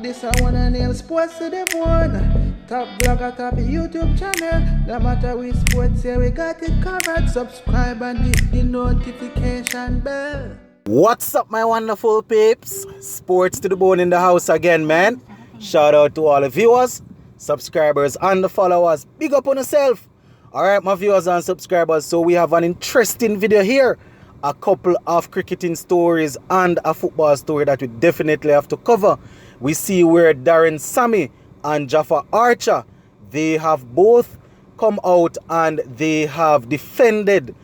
This I wanna nail sports to the bone. Top blogger, top YouTube channel. No matter which sports, here we got it covered. Subscribe and hit the notification bell. What's up, my wonderful peeps? Sports to the bone in the house again, man. Shout out to all the viewers, subscribers, and the followers. Big up on yourself. Alright, my viewers and subscribers. So we have an interesting video here. A couple of cricketing stories and a football story that we definitely have to cover. We see where Darren Sammy and Jaffa Archer, they have both come out and they have defended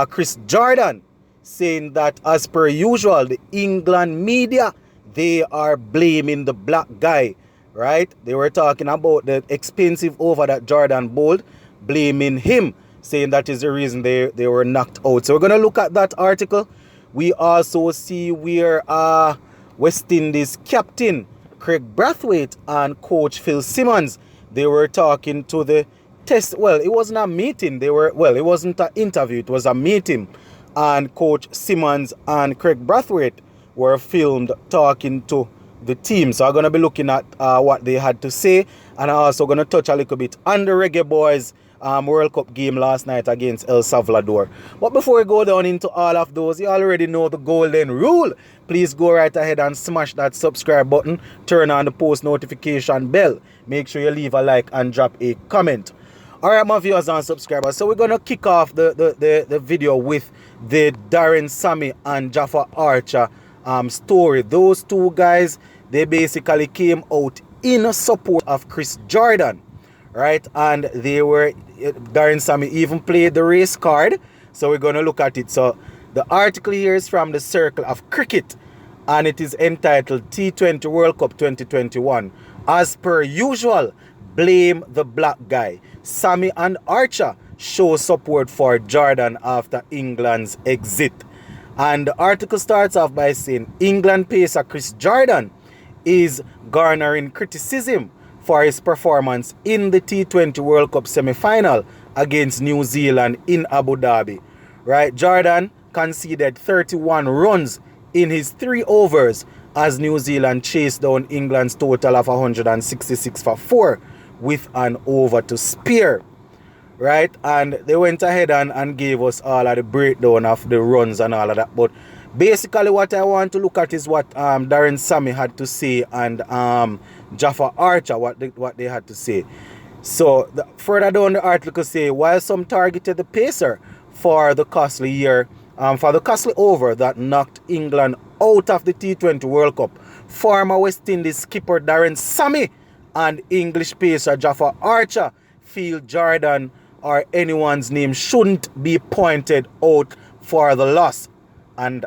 Chris Jordan, saying that as per usual, the England media, they are blaming the black guy, right? They were talking about the expensive over that Jordan bowled, blaming him, saying that is the reason they were knocked out. So we're going to look at that article. We also see where West Indies captain Craig Brathwaite and coach Phil Simmons, they were talking to the test. Well, it wasn't a meeting. It wasn't an interview. It was a meeting. And coach Simmons and Craig Brathwaite were filmed talking to the team. So I'm going to be looking at what they had to say. And I'm also going to touch a little bit on the Reggae Boyz World Cup game last night against El Salvador. But before we go down into all of those, you already know the golden rule. Please go right ahead and smash that subscribe button. Turn on the post notification bell. Make sure you leave a like and drop a comment. Alright, my viewers and subscribers. So we're going to kick off the video with the Darren Sammy and Jaffa Archer story. Those two guys, they basically came out in support of Chris Jordan. Right, and Darren Sammy even played the race card. So we're going to look at it. So the article here is from the Circle of Cricket, and it is entitled T20 World Cup 2021. As per usual, blame the black guy. Sammy and Archer show support for Jordan after England's exit. And the article starts off by saying England pacer Chris Jordan is garnering criticism for his performance in the T20 World Cup semi-final against New Zealand in Abu Dhabi. Right, Jordan conceded 31 runs in his 3 overs as New Zealand chased down England's total of 166 for 4 with an over to spare. Right, and they went ahead and gave us all of the breakdown of the runs and all of that. But basically what I want to look at is what Darren Sammy had to say and Jaffa Archer, what they had to say. So further down the article say, while some targeted the pacer for the costly over that knocked England out of the T20 World Cup, former West Indies skipper Darren Sammy and English pacer Jaffa Archer feel Jordan or anyone's name shouldn't be pointed out for the loss. And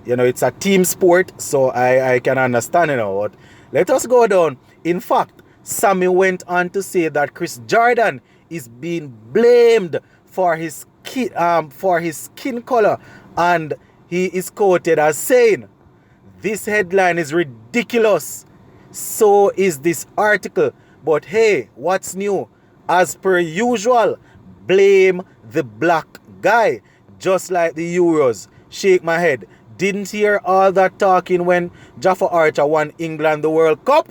you know, it's a team sport, so I can understand, you know. But let us go down. In fact, Sammy went on to say that Chris Jordan is being blamed for his skin color, and he is quoted as saying, "This headline is ridiculous. So is this article. But hey, what's new? As per usual, blame the black guy, just like the Euros." Shake my head. Didn't hear all that talking when Jaffa Archer won England the World Cup.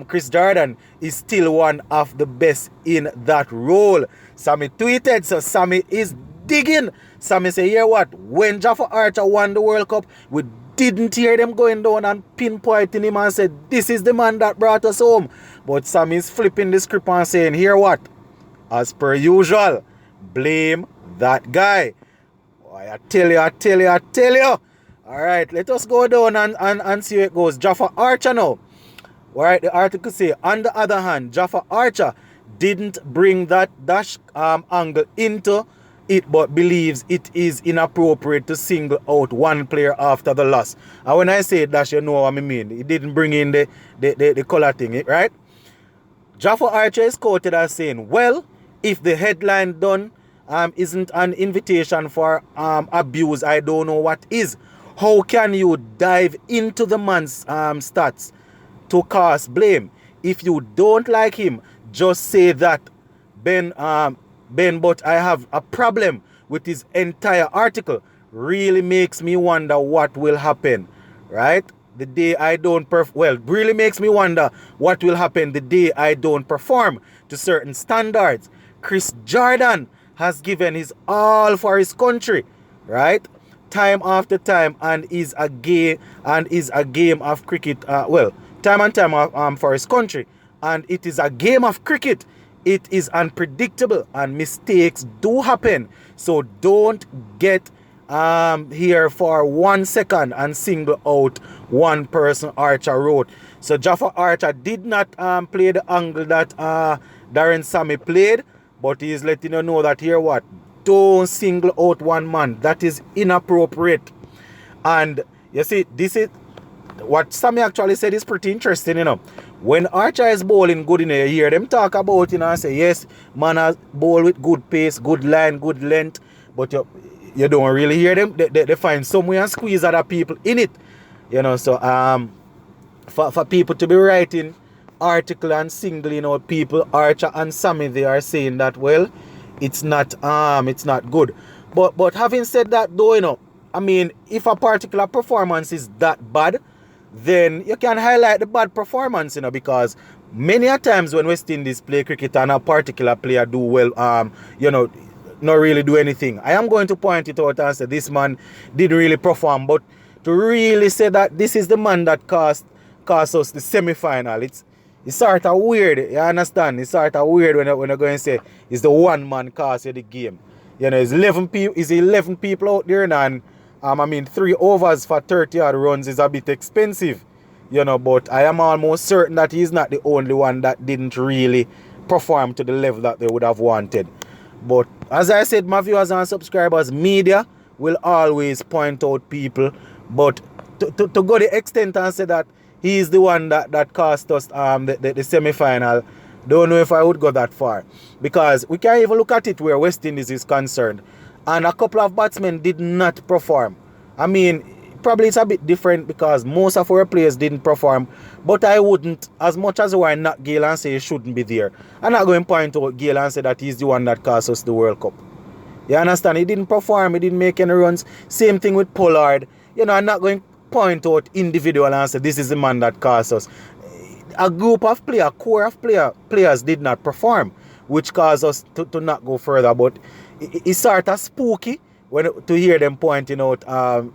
Chris Jordan is still one of the best in that role. Sammy tweeted, so Sammy is digging. Sammy say, hear what? When Jaffa Archer won the World Cup, we didn't hear them going down and pinpointing him and said, this is the man that brought us home. But Sammy is flipping the script and saying, hear what? As per usual, blame that guy. I tell you. Alright, let us go down and see where it goes. Jaffa Archer now. Alright, the article say, on the other hand, Jaffa Archer didn't bring that dash angle into it, but believes it is inappropriate to single out one player after the loss. And when I say dash, you know what I mean. He didn't bring in the color thing, right? Jaffa Archer is quoted as saying, well, if the headline done isn't an invitation for abuse, I don't know what is. How can you dive into the man's stats to cast blame? If you don't like him, just say that. Ben, but I have a problem with his entire article. Really makes me wonder what will happen, right? the day I don't really makes me wonder what will happen the day I don't perform to certain standards. Chris Jordan has given his all for his country, right? Time after time, and is a game of cricket. Time and time for his country, and it is a game of cricket. It is unpredictable, and mistakes do happen. So don't get here for 1 second and single out one person Archer wrote. So Jaffa Archer did not play the angle that Darren Sammy played, but he is letting you know that here what, don't single out one man. That is inappropriate. And you see, this is what Sammy actually said is pretty interesting, you know. When Archer is bowling good, you hear them talk about, and say, yes, man has bowl with good pace, good line, good length, but you don't really hear them. They find some way and squeeze other people in it. So for people to be writing article and singling out people, Archer and Sammy, they are saying that, well, it's not good. But having said that though, I mean, if a particular performance is that bad, then you can highlight the bad performance, because many a times when West Indies play cricket and a particular player do well, not really do anything, I am going to point it out and say this man didn't really perform. But to really say that this is the man that cost us the semi-final, it's sort of weird, you understand? It's sort of weird when you're going to say it's the one man cost you the game. There's 11 people out there, and 3 overs for 30 odd runs is a bit expensive, but I am almost certain that he's not the only one that didn't really perform to the level that they would have wanted. But as I said, my viewers and subscribers, media will always point out people, but to go the extent and say that he is the one that cost us the semi-final, don't know if I would go that far. Because we can even look at it where West Indies is concerned, and a couple of batsmen did not perform. I mean, probably it's a bit different because most of our players didn't perform, but I wouldn't, as much as I knock Gale and say he shouldn't be there, I'm not going to point out Gale and say that he's the one that cost us the World Cup. You understand? He didn't perform, he didn't make any runs. Same thing with Pollard. I'm not going to point out individual and say this is the man that cost us. A group of players, core of players did not perform, which caused us to not go further. But it's sort of spooky to hear them pointing out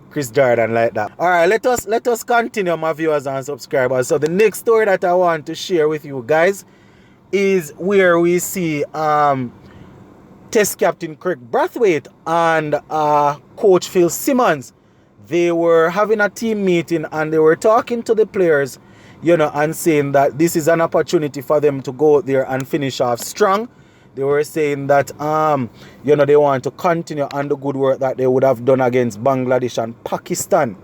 Chris Jordan like that. Alright, let us continue, my viewers and subscribers. So the next story that I want to share with you guys is where we see Test captain Craig Brathwaite and coach Phil Simmons. They were having a team meeting and they were talking to the players, and saying that this is an opportunity for them to go out there and finish off strong. They were saying that, they want to continue on the good work that they would have done against Bangladesh and Pakistan,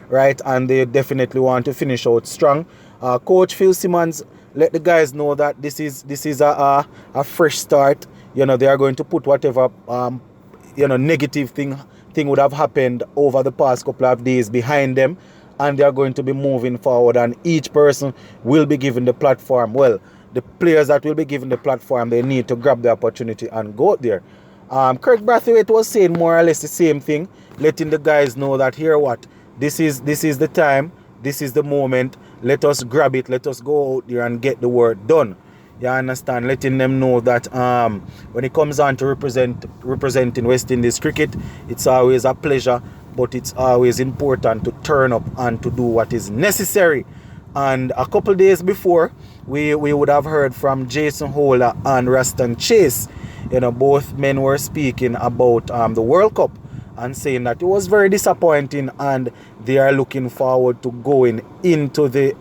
right? And they definitely want to finish out strong. Coach Phil Simmons let the guys know that this is a fresh start. They are going to put whatever, negative thing would have happened over the past couple of days behind them, and they are going to be moving forward, and each person will be given the platform. Well, the players that will be given the platform, they need to grab the opportunity and go out there. Craig Brathwaite was saying more or less the same thing, letting the guys know that here what, this is the time, this is the moment, let us grab it, let us go out there and get the work done. You understand? Letting them know that when it comes on to representing West Indies cricket, it's always a pleasure, but it's always important to turn up and to do what is necessary. And a couple days before, we would have heard from Jason Holder and Raston Chase. Both men were speaking about the World Cup and saying that it was very disappointing, and they are looking forward to going into the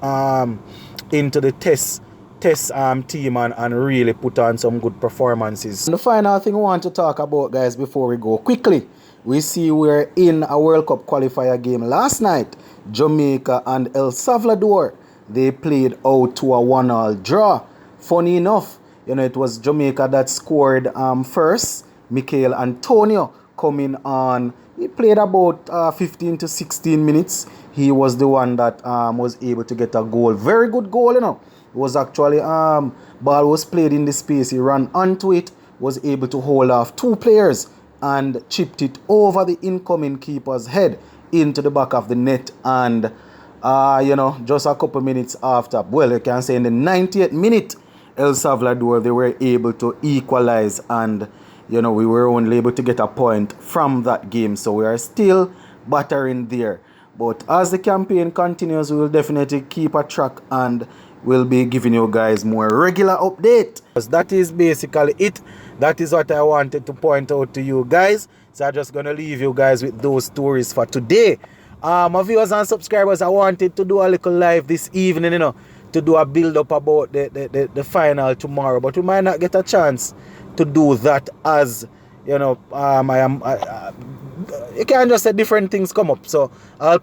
test team and really put on some good performances. And the final thing we want to talk about, guys, before we go quickly, we see we're in a World Cup qualifier game last night. Jamaica and El Salvador, they played out to a 1-1 draw. Funny enough, it was Jamaica that scored first. Mikel Antonio coming on. He played about 15 to 16 minutes. He was the one that was able to get a goal. Very good goal, It was actually, ball was played in the space. He ran onto it, was able to hold off 2 players and chipped it over the incoming keeper's head into the back of the net. And Just a couple minutes after, well, you can say in the 90th minute, El Salvador, they were able to equalize, and we were only able to get a point from that game. So we are still battering there. But as the campaign continues, we will definitely keep a track and we'll be giving you guys more regular update. That is basically it. That is what I wanted to point out to you guys. So I'm just gonna leave you guys with those stories for today. My viewers and subscribers, I wanted to do a little live this evening, to do a build up about the final tomorrow, but we might not get a chance to do that as you can't just say different things come up. So I'll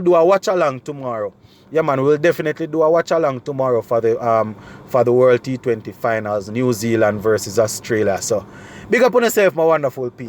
do a watch along tomorrow. Yeah, man, we'll definitely do a watch along tomorrow for the World T20 finals, New Zealand versus Australia. So big up on yourself, my wonderful people.